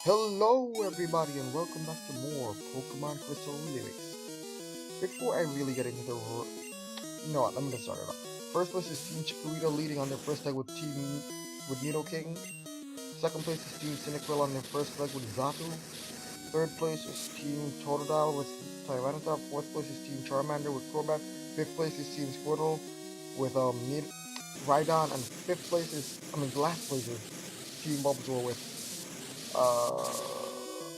Hello everybody and welcome back to more Pokemon Crystal Lyrics. Before I really get into you know what, let me just start it off. First place is Team Chikorita leading on their first leg with Nidoking. Second place is Team Cyndaquil on their first leg with Xatu. Third place is Team Totodile with Tyranitar. Fourth place is Team Charmander with Crobat. Fifth place is Team Squirtle with Rhydon, and the last place is Team Bulbasaur with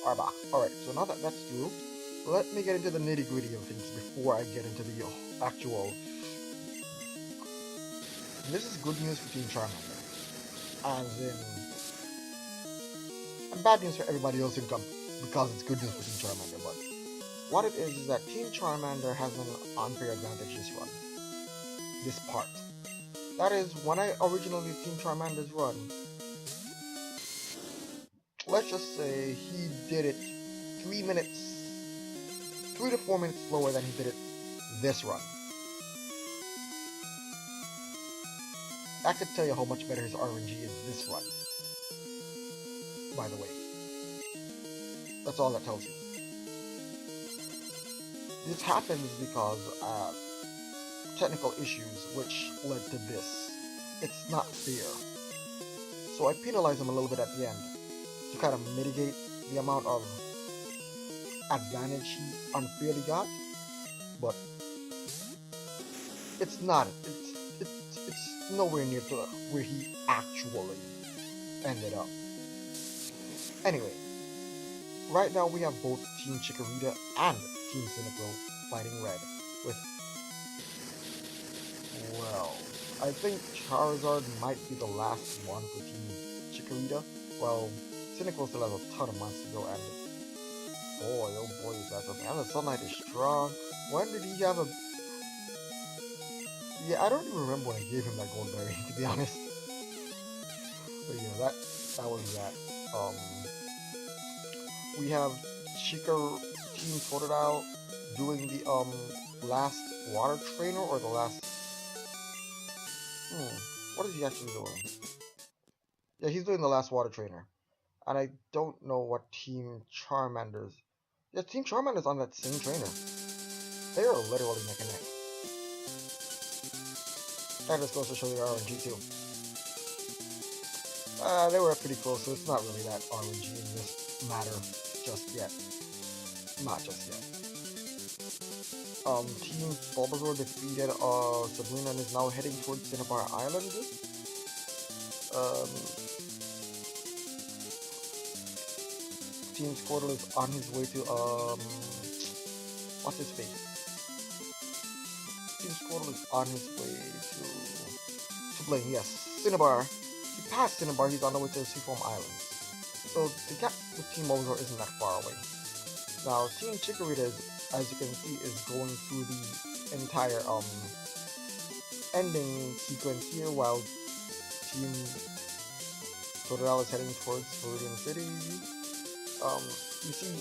Arbok. Alright, so now that that's through, let me get into the nitty gritty of things before I get into the actual. And this is good news for Team Charmander, as in, and bad news for everybody else in come because it's good news for Team Charmander. But what it is that Team Charmander has an unfair advantage this run, this part. That is, when I originally did Team Charmander's run, let's just say he did it 3 to 4 minutes slower than he did it this run. I could tell you how much better his RNG is this run. By the way, that's all that tells you. This happens because technical issues which led to this. It's not fair. So I penalize him a little bit at the end to kind of mitigate the amount of advantage he unfairly got, but it's not. It's nowhere near to where he actually ended up. Anyway, right now we have both Team Chikorita and Team Cyndaquil fighting red with, well, I think Charizard might be the last one for Team Chikorita. Well, Cyndaquil still has a ton of months to go, and boy, oh boy, is that something. And the Sunlight is strong. When did he have a... Yeah, I don't even remember when I gave him that gold berry, to be honest. But yeah, that was that. We have Team Totodile doing the last water trainer, or the last... what is he actually doing? Yeah, he's doing the last water trainer. And I don't know what Team Charmander's... Yeah, Team Charmander's on that same trainer. They are literally neck and neck. That just goes to show their RNG too. They were pretty close, so it's not really that RNG in this matter just yet. Not just yet. Team Bulbasaur defeated Sabrina and is now heading towards Cinnabar Island. Um, Team Squirtle is on his way to what's his face? Team Squirtle is on his way to Blaine. Yes, Cinnabar. He passed Cinnabar. He's on the way to the Seafoam Islands. So the gap with Team Bulbasaur isn't that far away. Now Team Chikorita, as you can see, is going through the entire ending sequence here, while Team Totodile is heading towards Viridian City. You see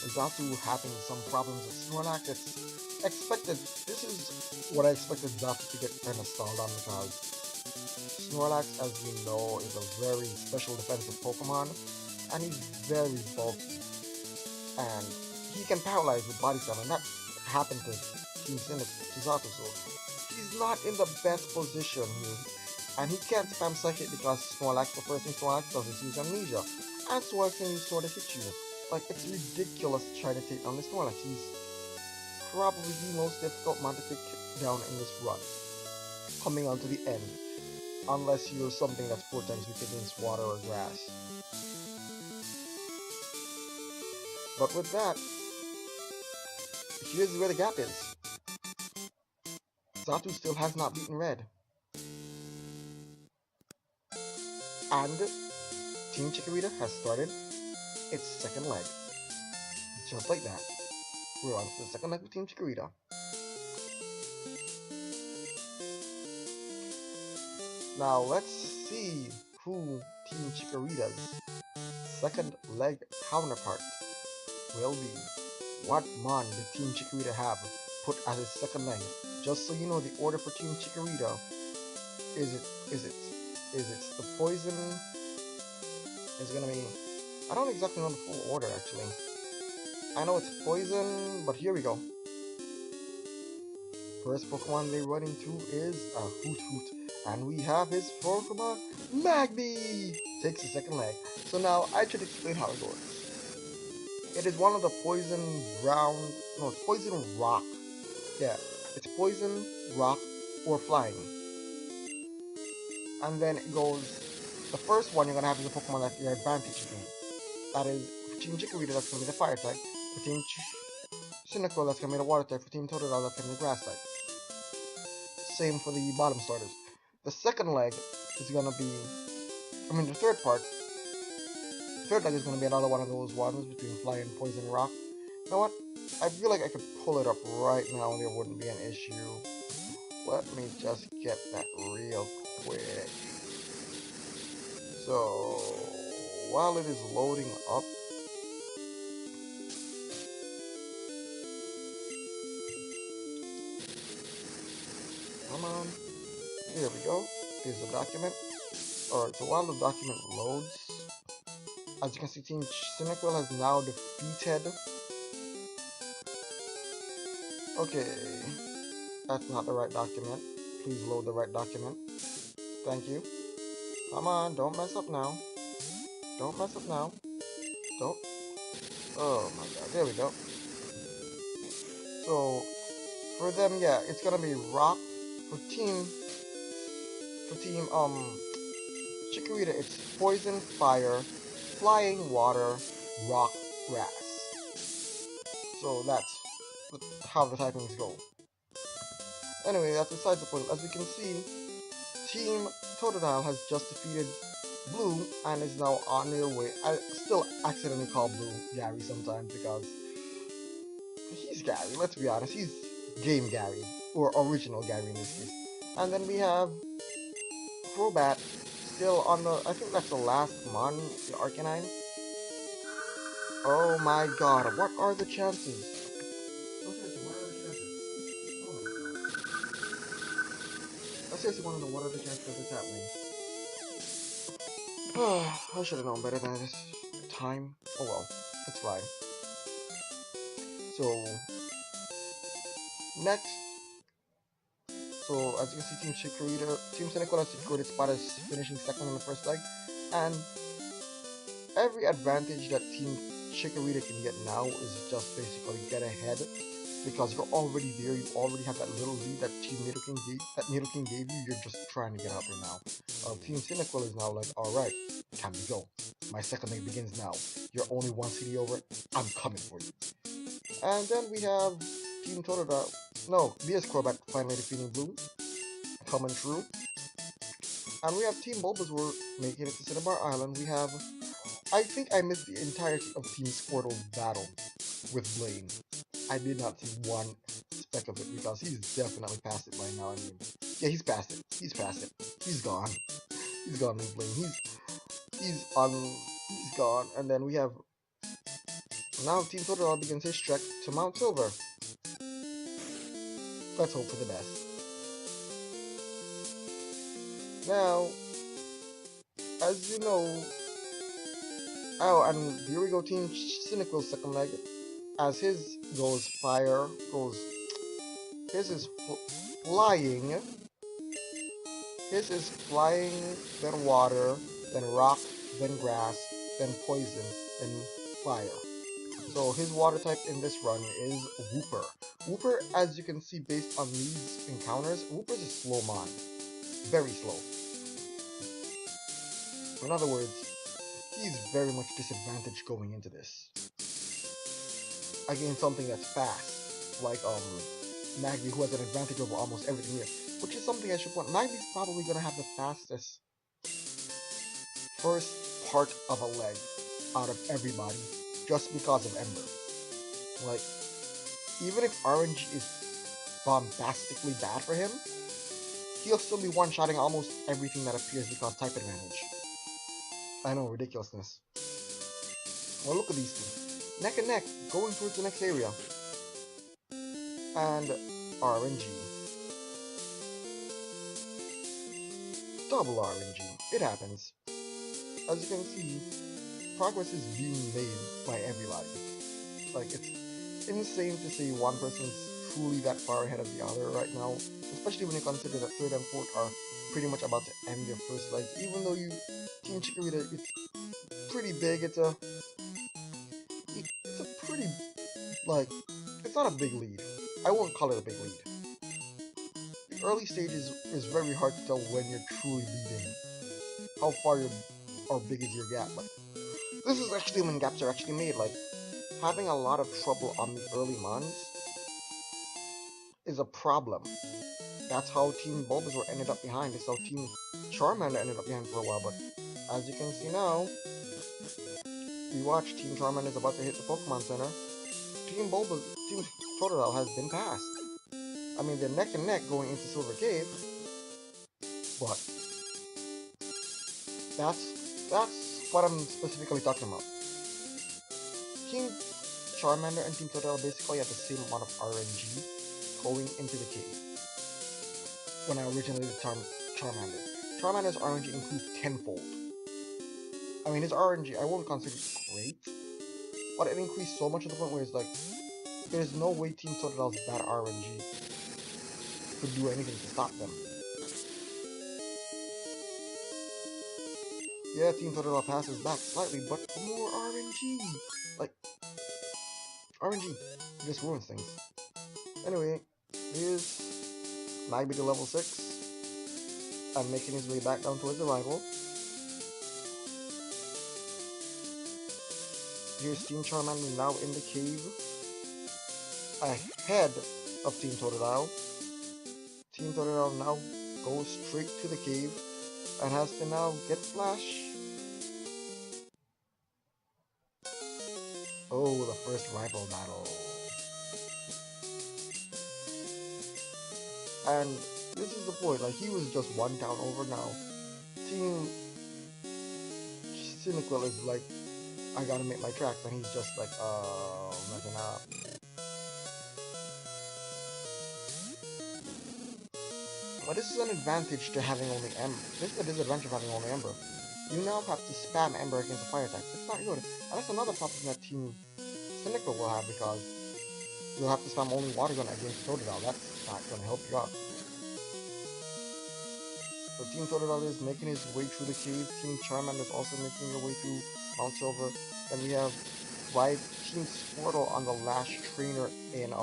Xatu having some problems with Snorlax. It's expected. This is what I expected Xatu to get kind of stalled on, because Snorlax, as you know, is a very special defensive Pokemon, and he's very bulky, and he can paralyze with Body Slam, and that happened to Team Xatu, so he's not in the best position here, and he can't spam Psychic because Snorlax, the first thing Snorlax does is use Amnesia, and Snorlax can use Sword to hit you. Like, it's ridiculous trying to take down this Snorlax. He's probably the most difficult man to take down in this run, coming on to the end, unless you're something that's 4 times weak against water or grass. But with that, here's where the gap is. Xatu still has not beaten Red. And Team Chikorita has started its second leg. Just like that. We're on to the second leg with Team Chikorita. Now let's see who Team Chikorita's second leg counterpart will be. What mon did Team Chikorita have put as his second leg? Just so you know, the order for Team Chikorita is the poison is gonna be I don't exactly know the full order actually. I know it's poison, but here we go. First Pokemon they run into is a Hoot Hoot, and we have his Pokemon Magby! Takes the second leg. So now I should explain how it works. It is one of the poison ground, no, it's poison rock. Yeah, it's poison, rock, or flying. And then it goes, the first one you're gonna have is a Pokemon that you're advantaging. That is, for Team Chikorita, that's gonna be the fire type. For Team Cynical, that's gonna be the water type. For Team Totodile, that's gonna be the grass type. Same for the bottom starters. The second leg is gonna be, the third part. The third leg is gonna be another one of those ones between fly and poison rock. You know what? I feel like I could pull it up right now and there wouldn't be an issue. Let me just get that real quick. So, while it is loading up, come on, here we go. Here's the document. Alright, so while the document loads, as you can see, Team Cynical has now defeated. Okay, that's not the right document. Please load the right document. Thank you. Come on, don't mess up now. Don't mess up now. Don't. Oh my god, there we go. So, for them, yeah, it's gonna be rock. For team Chikorita, it's poison, fire, flying, water, rock, grass. So that's how the typings go. Anyway, that's besides the point. As we can see, Team Totodile has just defeated Blue and is now on their way. I still accidentally call Blue Gary sometimes because he's Gary, let's be honest. He's Game Gary, or original Gary in this case. And then we have Crobat still on the, I think that's the last Mon, the Arcanine. Oh my god, what are the chances? I seriously want to know what are the chances of this happening. I should have known better than this time. Oh well, it's fine. So, next. So, as you can see, Team Chikorita, Team Cynical has secured its spot as finishing second on the first leg. And every advantage that Team Chikorita can get now is just basically get ahead. Because you're already there, you already have that little lead that Nidoking gave you, you're just trying to get out there now. Team Cynical is now like, alright, time to go. My second leg begins now. You're only one city over, I'm coming for you. And then we have Team Totodile, no, BS Crobat finally defeating Blue, coming through. And we have Team Bulbasaur making it to Cinnabar Island. We have, I think I missed the entirety of Team Squirtle's battle with Blaine. I did not see one speck of it because he's definitely past it by now. I mean, yeah, he's past it. He's past it. He's gone. He's gone with Blaine. He's gone. And then we have now Team Totodile begins his trek to Mount Silver. Let's hope for the best. Now, as you know, oh, and here we go, Team Cynical's second leg. As his goes fire, his is flying, then water, then rock, then grass, then poison, then fire. So his water type in this run is Wooper. Wooper, as you can see based on these encounters, Wooper's a slow mon. Very slow. In other words, he's very much disadvantaged going into this against something that's fast, like Magby, who has an advantage over almost everything here, which is something I should point. Magby's probably gonna have the fastest first part of a leg out of everybody, just because of Ember. Like, even if RNG is bombastically bad for him, he'll still be one-shotting almost everything that appears because type advantage. I know, ridiculousness. Well, look at these two. Neck and neck, going towards the next area. And RNG. Double RNG. It happens. As you can see, progress is being made by everybody. Like, it's insane to say one person's truly that far ahead of the other right now, especially when you consider that third and fourth are pretty much about to end their first legs. Even though you Team Chikorita, it's pretty big. It's a pretty, like, it's not a big lead. I won't call it a big lead. The early stages is very hard to tell when you're truly leading, how far you're or big is your gap. But this is actually when gaps are actually made. Like, having a lot of trouble on the early mons is a problem. That's how Team Bulbasaur ended up behind. That's how Team Charmander ended up behind for a while. But as you can see now, we watch Team Charmander is about to hit the Pokemon Center. Team Totodile has been passed. I mean, they're neck and neck going into Silver Cave, but that's what I'm specifically talking about. Team Charmander and Team Totodile basically have the same amount of RNG going into the cave. When I originally did Charmander. Charmander's RNG improved tenfold. I mean, his RNG, I won't consider it great, but it increased so much to the point where it's like, there's no way Team Totodile's bad RNG could do anything to stop them. Yeah, Team Totodile passes back slightly, but more RNG! Like, RNG just ruins things. Anyway, here's Magby to level 6, and making his way back down towards the rival. Here's Team Charmander now in the cave, ahead of Team Totodile. Team Totodile now goes straight to the cave and has to now get Flash. Oh, the first rival battle. And this is the point, like, he was just one town over now. Team Cyndaquil is like, I gotta make my tracks, and he's just like, messing up. But this is an advantage to having only Ember. This is a disadvantage of having only Ember. You now have to spam Ember against a fire attack. It's not good. And that's another problem that Team Cyndaquil will have, because you'll have to spam only Water Gun against Totodile. That's not gonna help you out. So Team Totodile is making his way through the cave. Team Charmander is also making their way through Mount Silver. Then we have Team Squirtle on the last trainer in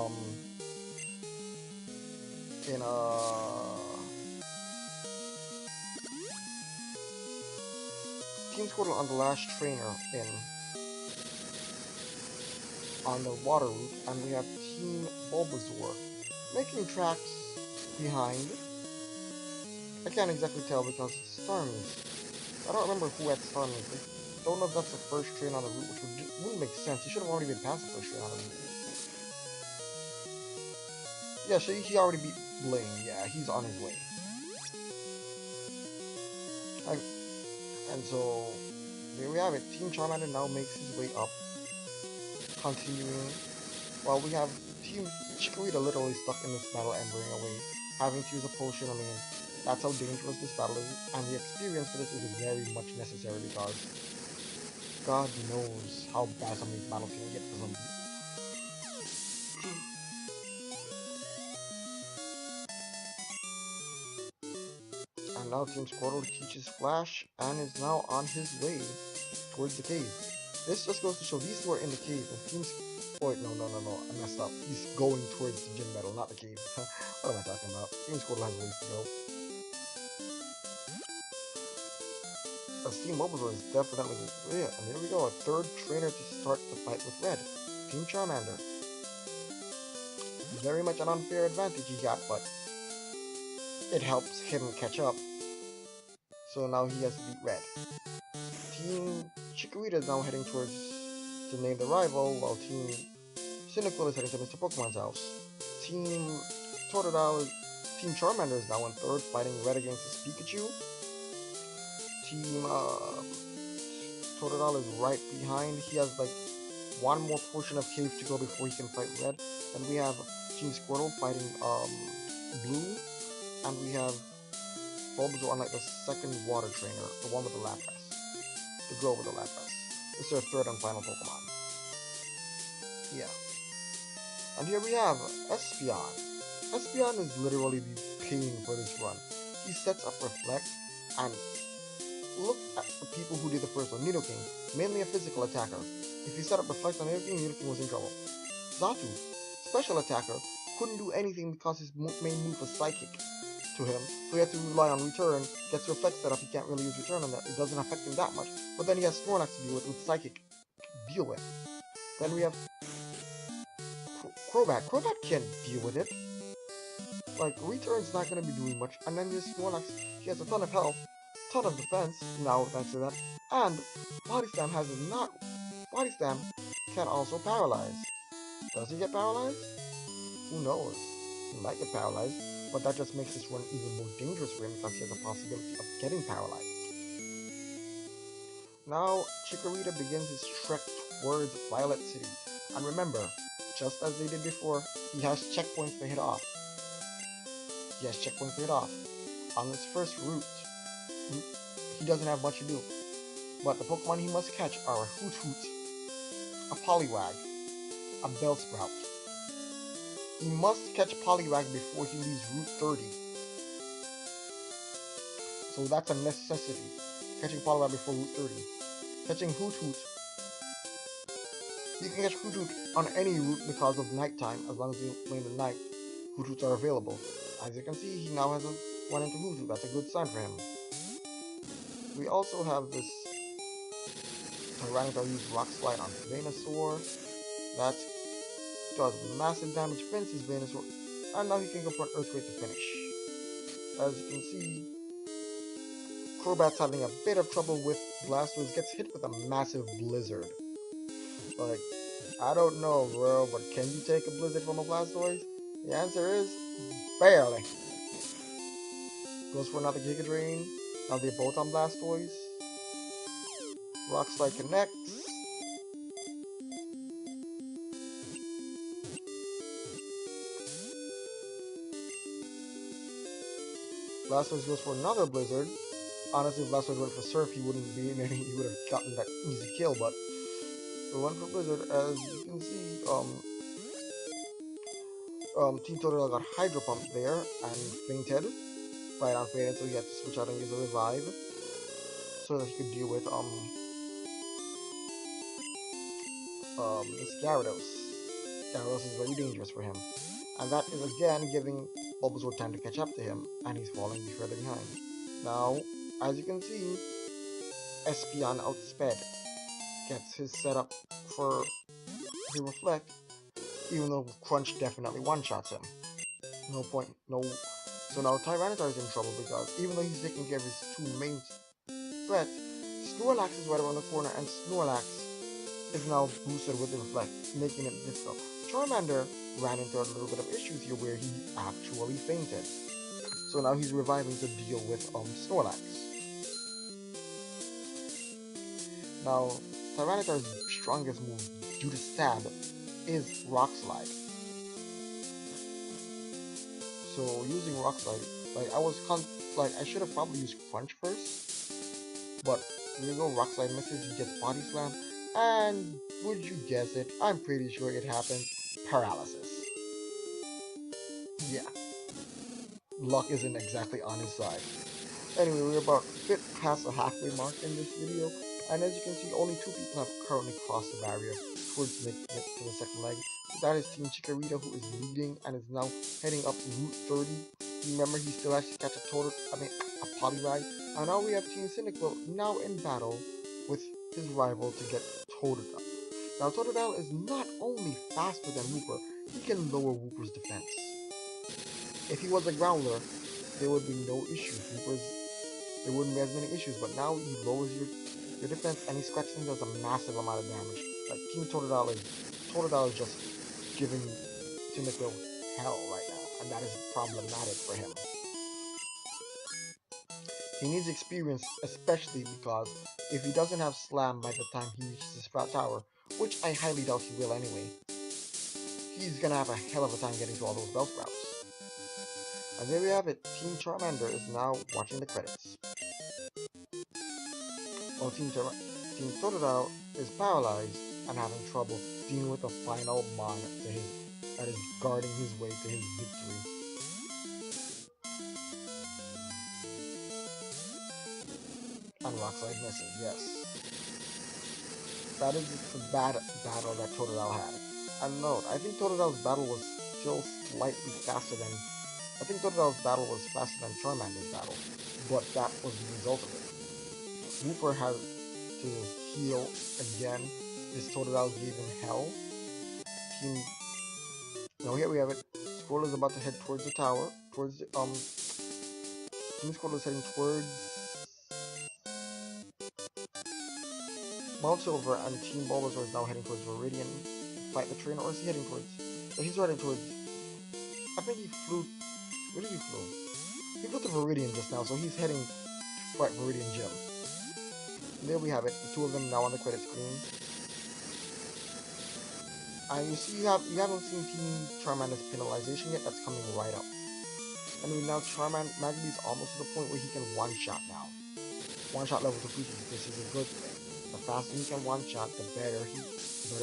Team Squirtle on the last trainer on the water route, and we have Team Bulbasaur making tracks behind. I can't exactly tell because it's Starmie. I don't remember who had Starmie. I don't know if that's the first train on the route, which wouldn't make sense. He should have already been past the first train on the route. Yeah, so he already beat Blaine. Yeah, he's on his way. And so, there we have it. Team Charmander now makes his way up, continuing, while we have Team Chikorita literally stuck in this battle, embering away, having to use a potion. I mean, that's how dangerous this battle is, and the experience for this is very much necessary, because God knows how bad some of these battles can get for some people. And now Team Squirtle teaches Flash and is now on his way towards the cave. This just goes to show these two are in the cave, and Team Wait, no, I messed up. He's going towards the gym battle, not the cave. What am I talking about? Team Squirtle has ways to go. Team Bulbasaur is definitely... Yeah, and here we go, a third trainer to start the fight with Red. Team Charmander. Very much an unfair advantage he got, but it helps him catch up. So now he has to beat Red. Team Chikorita is now heading towards to name the rival, while Team Cyndaquil is heading to Mr. Pokemon's house. Team Charmander is now in third, fighting Red against his Pikachu. Team Totodile is right behind. He has like one more portion of cave to go before he can fight Red. Then we have Team Squirtle fighting Blue, and we have Bulbasaur on like the second water trainer, the one with the Lapras, the girl with the Lapras. This is our third and final Pokemon. Yeah. And here we have Espeon. Espeon is literally the pain for this run. He sets up Reflect, and look at the people who did the first one. Nidoking, mainly a physical attacker. If he set up Reflect on Nidoking, Nidoking was in trouble. Xatu, special attacker, couldn't do anything because his main move was Psychic to him, so he had to rely on Return. Gets Reflect set up, he can't really use Return on that. It doesn't affect him that much. But then he has Snorlax to deal with Psychic deal with. Then we have Crobat. Crobat can't deal with it. Like, Return's not going to be doing much. And then this Snorlax, he has a ton of health, ton of defense, now thanks to that. And Body Slam has not... Body Slam can also paralyze. Does he get paralyzed? Who knows? He might get paralyzed, but that just makes this run even more dangerous for him because he has the possibility of getting paralyzed. Now, Chikorita begins his trek towards Violet City. And remember, just as they did before, he has checkpoints to hit off. On his first route, he doesn't have much to do. But the Pokemon he must catch are a Hoothoot, a Poliwag, a Bellsprout. He must catch Poliwag before he leaves Route 30. So that's a necessity. Catching Poliwag before Route 30. Catching Hoothoot. You can catch Hoothoot on any route because of nighttime, as long as you play in the night. Hoothoots are available. As you can see, he now has run into Hoothoot. That's a good sign for him. We also have this Tyranitar use Rock Slide on Venusaur. That does massive damage, fences Venusaur, and now he can go for an Earthquake to finish. As you can see, Crobat's having a bit of trouble with Blastoise, gets hit with a massive Blizzard. Like, I don't know, bro, but can you take a Blizzard from a Blastoise? The answer is, barely. Goes for another Giga Drain. Now they're both on Blastoise. Rock Slide connects. Blastoise goes for another Blizzard. Honestly, if Blastoise went for Surf, he wouldn't be in any. He would have gotten that easy kill. But we went for Blizzard, as you can see. Team Totodile got Hydro Pump there and fainted. Right on fainted, so he had to switch out and use a Revive so that he could deal with this Gyarados. Gyarados is very dangerous for him, and that is again giving Bulbasaur time to catch up to him, and he's falling further behind. Now, as you can see, Espeon outsped, gets his setup for the Reflect, even though Crunch definitely one-shots him. No point, no. So now Tyranitar is in trouble because even though he's taking care of his two main threats, Snorlax is right around the corner, and Snorlax is now boosted with Reflect, making it difficult. Charmander ran into a little bit of issues here where he actually fainted. So now he's reviving to deal with Snorlax. Now, Tyranitar's strongest move due to stab is Rock Slide. So using Rock Slide, like I should have probably used Crunch first, but here you go, Rock Slide misses, he gets Body Slam, and would you guess it? I'm pretty sure it happened. Paralysis. Yeah, luck isn't exactly on his side. Anyway, we're about a bit past the halfway mark in this video, and as you can see, only 2 people have currently crossed the barrier towards making it to the second leg. That is Team Chikorita, who is leading and is now heading up Route 30. Remember, he still has to catch a Poliwag. And now we have Team Cyndaquil now in battle with his rival to get Totodile. Now, Totodile is not only faster than Wooper, he can lower Wooper's defense. If he was a Growler, there would be no issues. There wouldn't be as many issues, but now he lowers your defense, and he scratches and does a massive amount of damage. Like, Team Totodile is just giving Cyndaquil hell right now, and that is problematic for him. He needs experience, especially because if he doesn't have Slam by the time he reaches the Sprout Tower, which I highly doubt he will anyway, he's gonna have a hell of a time getting to all those Bellsprouts. And there we have it, Team Charmander is now watching the credits. Well, Team Totodile is paralyzed and having trouble dealing with the final mon that is guarding his way to his victory. And Rockslide misses, yes. That is the bad battle that Totodile had. And note, I think Totodile's battle was still slightly faster than... I think Totodile's battle was faster than Charmander's battle, but that was the result of it. Wooper had to heal again. This Totodile gave him hell. Team... Now here we have it. Squirtle is about to head towards the tower. Towards the, Team Squirtle is heading towards Mount Silver, and Team Bulbasaur is now heading towards Viridian to fight the trainer. Or is he heading towards... So he's heading towards... I think he flew... Where did he flew? He flew to Viridian just now, so he's heading to fight Viridian Gym. And there we have it, the two of them now on the credit screen. And you see, you haven't seen Team Charmander's penalization yet. That's coming right up. And now Magby's almost to the point where he can one-shot now. One-shot level defeat. This is a good thing. The faster he can one-shot, the better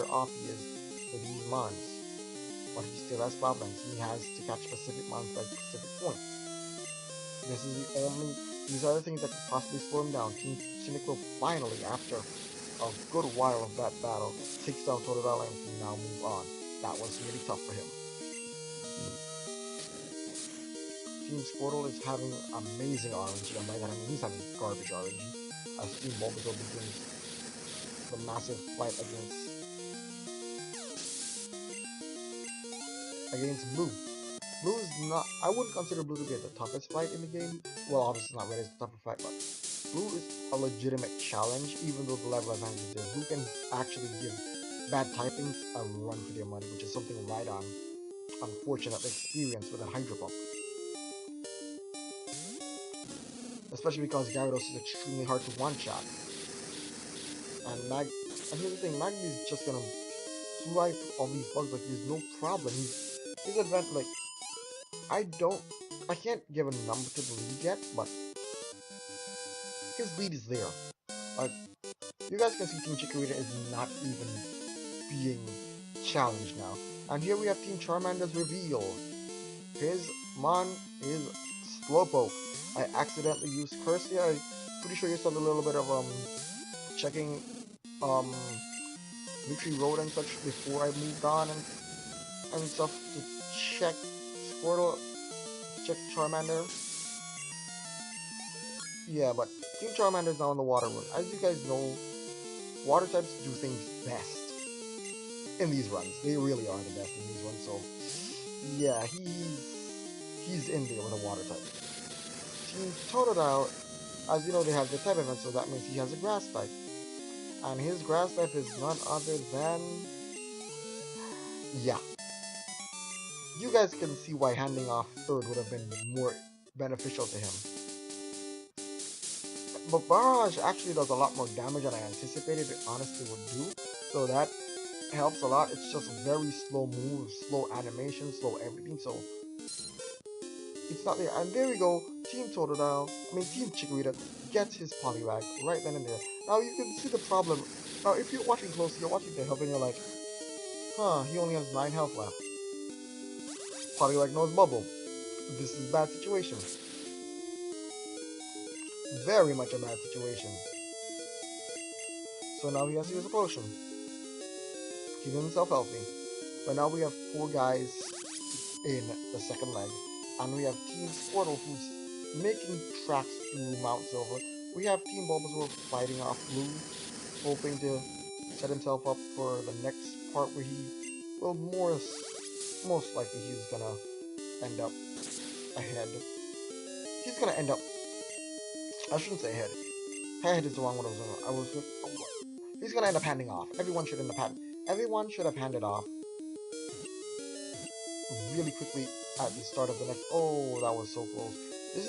off he is with these mons. But he still has problems. He has to catch specific mons by specific points. These are the things that could possibly slow him down. Team Cynical finally, after a good while of that battle, takes down Totodile and can now move on. That was really tough for him. Team Squirtle is having amazing RNG, and by that I mean he's having garbage RNG, as Team Bulbasaur begins the massive fight against Blue. Blue is not... I wouldn't consider Blue to be the toughest fight in the game. Well, obviously not Red is the toughest fight, but Blue is a legitimate challenge, even though the level advantage is there. Blue can actually give bad typings a run for their money, which is something Rhydon unfortunately experienced with a Hydro Pump. Especially because Gyarados is extremely hard to one-shot. And here's the thing, Magby is just gonna fly through all these bugs like there's no problem. His advantage, like, I can't give a number to the lead yet, but his lead is there. Like, you guys can see Team Chikorita is not even being challenged now. And here we have Team Charmander's reveal. His mon is Slowpoke. I accidentally used Curse here. I'm pretty sure you saw a little bit of checking Victory Road and such before I moved on and stuff to check Squirtle, check Charmander. Yeah, but Team Charmander is now in the water run. As you guys know, water types do things best in these runs. They really are the best in these runs, so yeah, he's in there with a water type. Team Totodile, as you know, they have the type event, so that means he has a grass type. And his grass type is none other than... yeah. You guys can see why handing off third would have been more beneficial to him. But Barrage actually does a lot more damage than I anticipated it honestly would do. So that helps a lot. It's just very slow moves, slow animation, slow everything. So it's not there. And there we go. Team Chikorita gets his Poliwag right then and there. Now you can see the problem. Now if you're watching closely, you're watching the health and you're like, huh, he only has 9 health left. Poliwag knows Bubble. This is a bad situation. Very much a bad situation. So now he has to use a potion. Keep himself healthy. But now we have 4 guys in the second leg. And we have Team Squirtle who's making tracks through Mount Silver. We have Team Bulbasaur fighting off Blue, hoping to set himself up for the next part where he will most likely he's gonna end up ahead. He's gonna end up... I shouldn't say ahead. Ahead is the wrong one. He's gonna end up handing off. Everyone should have handed off really quickly at the start of the next... Oh, that was so close. This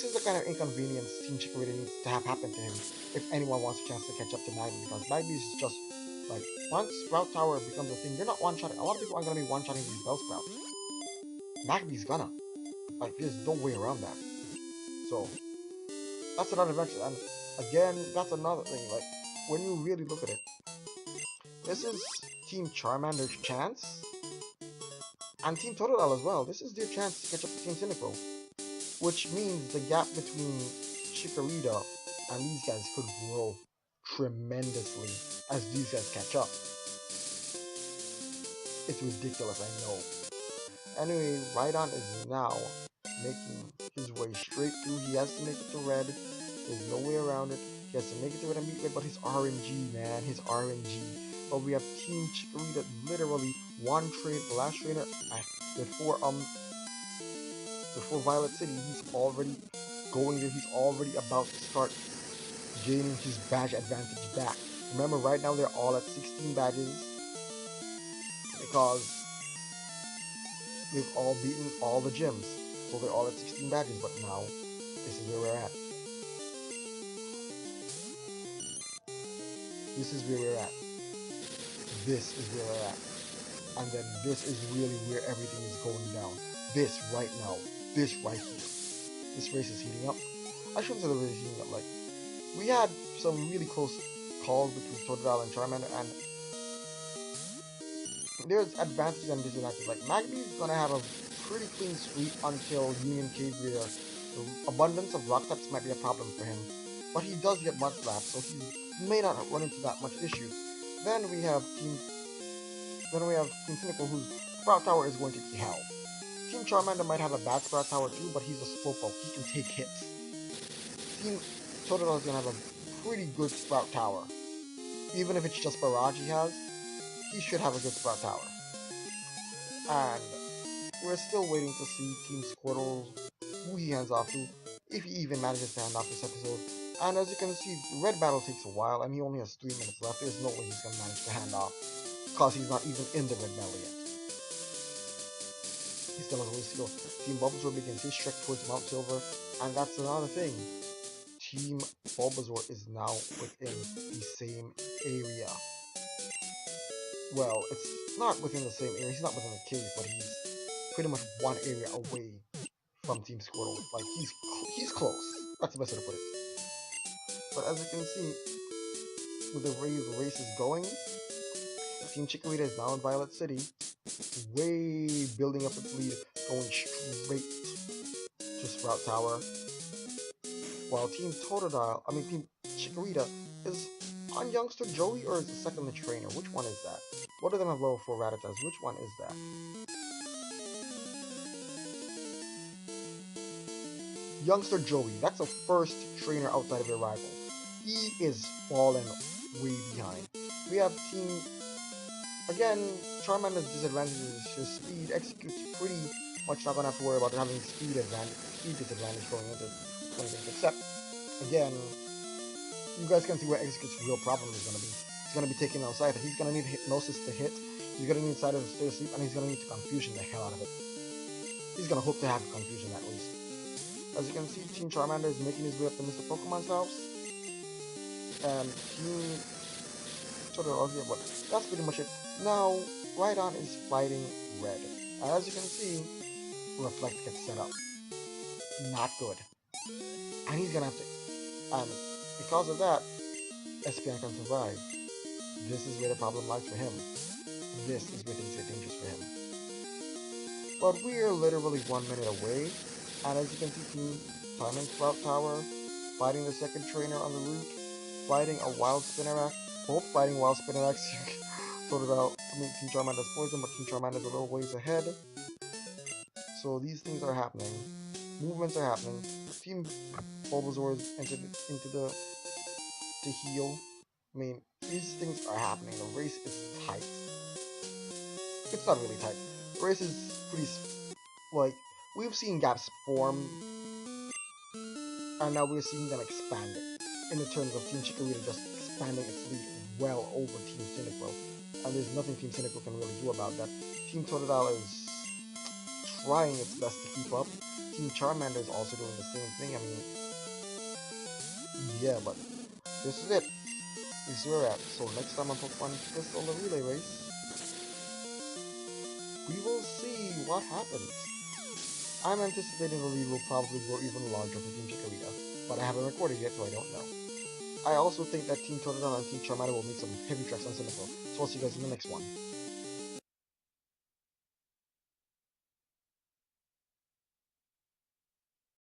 is the kind of inconvenience Team Chikorita needs to have happen to him if anyone wants a chance to catch up to Magby, because Magby is just, like, once Sprout Tower becomes a thing, you're not one-shotting. A lot of people aren't gonna be one-shotting these Bellsprouts. Magby's gonna. Like, there's no way around that. So, that's another adventure, and again, that's another thing, like, when you really look at it, this is Team Charmander's chance, and Team Totodile as well. This is their chance to catch up to Team Cynical, which means the gap between Chikorita and these guys could grow tremendously as these guys catch up. It's ridiculous, I know. Anyway, Rhydon is now making his way straight through. He has to make it to red. There's no way around it. He has to make it to red and beat red, but his RNG, man, his RNG. But we have Team Chikorita literally one train, the last trainer before Violet City. He's already going there. He's already about to start gaining his badge advantage back. Remember, right now they're all at 16 badges because they've all beaten all the gyms. So they're all at 16 badges, but now this is where we're at. This is where we're at. This is where we're at. And then this is really where everything is going down. This right now. This right here. This race is heating up. I shouldn't say the race is heating up. Like, we had some really close calls between Totodile and Charmander, and there's advantages and disadvantages. Like, Magby's gonna have a pretty clean sweep until Union Cave, where the abundance of rock types might be a problem for him. But he does get Mud Slap, so he may not run into that much issue. Then we have Team Cynical, whose Sprout Tower is going to be hell. Team Charmander might have a bad Sprout Tower too, but he's a Slowpoke. He can take hits. Team Totodile is going to have a pretty good Sprout Tower. Even if it's just Barrage he has, he should have a good Sprout Tower. And we're still waiting to see Team Squirtle, who he hands off to, if he even manages to hand off this episode. And as you can see, the red battle takes a while, and he only has 3 minutes left. There's no way he's going to manage to hand off, because he's not even in the red battle yet. He still has a ways to go. Team Bulbasaur begins his trek towards Mount Silver, and that's another thing. Team Bulbasaur is now within the same area. Well, it's not within the same area. He's not within the cave, but he's pretty much one area away from Team Squirtle. Like, he's close. That's the best way to put it. But as you can see, with the way the race is going, Team Chikorita is now in Violet City, way building up its lead, going straight to Sprout Tower. While Team Chikorita is on Youngster Joey, or is the second trainer? Which one is that? Both of them have level 4 Rattatas. Which one is that? Youngster Joey. That's the first trainer outside of your rival. He is falling way behind. We have Team... Again, Charmander's disadvantage is his speed. Execute's pretty much not going to have to worry about having speed disadvantage going into something. Except, again, you guys can see where Execute's real problem is going to be. He's going to be taking outside. He's going to need Hypnosis to hit. He's going to need Side of the Stay Asleep, and he's going to need to Confusion the hell out of it. He's going to hope to have Confusion at least. As you can see, Team Charmander is making his way up to Mr. Pokemon's house. And Team Totodile here, but that's pretty much it. Now, Rhydon is fighting red. And as you can see, Reflect gets set up. Not good. And he's gonna have to... And because of that, Espeon can survive. This is where the problem lies for him. This is where things get dangerous for him. But we're literally 1 minute away. And as you can see, Team Diamond Sprout Tower fighting the second trainer on the route, fighting a Wild Spinarak, both fighting Wild Spinaraks. Team Charmander's poison, but Team Charmander's a little ways ahead. So these things are happening. Movements are happening. Team Bulbasaur is entered into to heal. I mean, these things are happening. The race is tight. It's not really tight. The race is pretty, like, we've seen gaps form, and now we're seeing them expand in the terms of Team Chikorita just expanding its lead well over Team Cynical. And there's nothing Team Cynical can really do about that. Team Totodile is trying its best to keep up. Team Charmander is also doing the same thing. I mean, yeah, but this is it. This is where we're at. So next time on Pokemon Crystal, the relay race, we will see what happens. I'm anticipating the lead will probably grow even larger for Team Chikorita, but I haven't recorded yet, so I don't know. I also think that Team Totodile and Team Charmander will make some heavy tracks on Cyndaquil. So I'll see you guys in the next one.